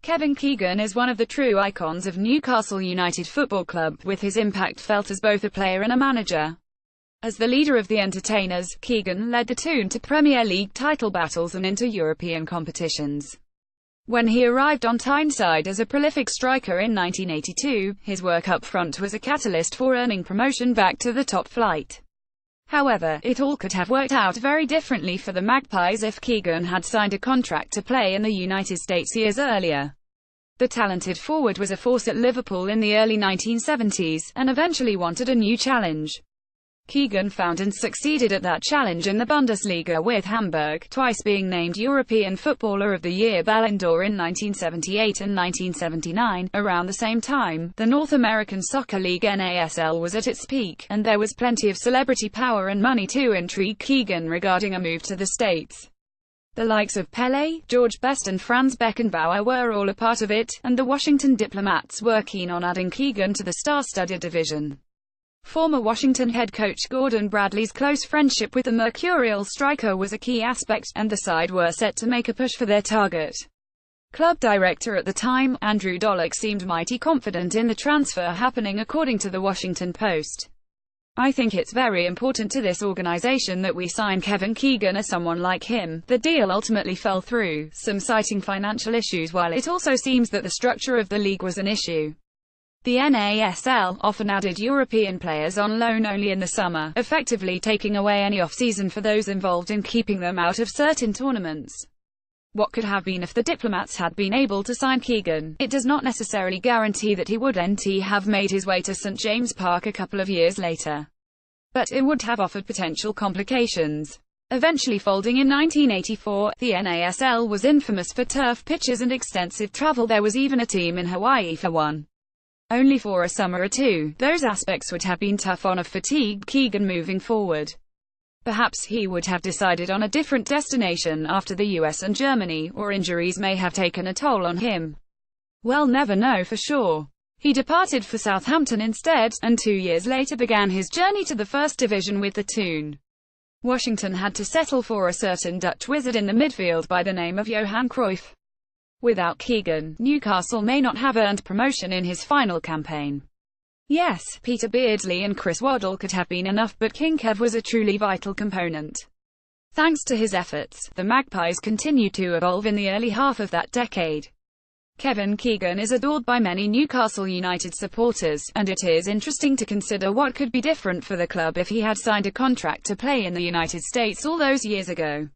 Kevin Keegan is one of the true icons of Newcastle United Football Club, with his impact felt as both a player and a manager. As the leader of the entertainers, Keegan led the Toon to Premier League title battles and into European competitions. When he arrived on Tyneside as a prolific striker in 1982, his work up front was a catalyst for earning promotion back to the top flight. However, it all could have worked out very differently for the Magpies if Keegan had signed a contract to play in the United States years earlier. The talented forward was a force at Liverpool in the early 1970s, and eventually wanted a new challenge. Keegan found and succeeded at that challenge in the Bundesliga with Hamburg, twice being named European Footballer of the Year Ballon d'Or in 1978 and 1979. Around the same time, the North American Soccer League NASL was at its peak, and there was plenty of celebrity power and money to intrigue Keegan regarding a move to the States. The likes of Pelé, George Best and Franz Beckenbauer were all a part of it, and the Washington Diplomats were keen on adding Keegan to the star-studded division. Former Washington head coach Gordon Bradley's close friendship with the mercurial striker was a key aspect, and the side were set to make a push for their target. Club director at the time, Andrew Dollock, seemed mighty confident in the transfer happening, according to the Washington Post. "I think it's very important to this organization that we sign Kevin Keegan as someone like him." The deal ultimately fell through, some citing financial issues, while it also seems that the structure of the league was an issue. The NASL often added European players on loan only in the summer, effectively taking away any off-season for those involved in keeping them out of certain tournaments. What could have been if the Diplomats had been able to sign Keegan? It does not necessarily guarantee that he would have made his way to St James Park a couple of years later. But it would have offered potential complications. Eventually folding in 1984, the NASL was infamous for turf pitches and extensive travel. There was even a team in Hawaii for one. Only for a summer or two. Those aspects would have been tough on a fatigued Keegan moving forward. Perhaps he would have decided on a different destination after the US and Germany, or injuries may have taken a toll on him. We'll never know for sure. He departed for Southampton instead, and 2 years later began his journey to the First Division with the Toon. Washington had to settle for a certain Dutch wizard in the midfield by the name of Johan Cruyff. Without Keegan, Newcastle may not have earned promotion in his final campaign. Yes, Peter Beardsley and Chris Waddle could have been enough, but King Kev was a truly vital component. Thanks to his efforts, the Magpies continued to evolve in the early half of that decade. Kevin Keegan is adored by many Newcastle United supporters, and it is interesting to consider what could be different for the club if he had signed a contract to play in the United States all those years ago.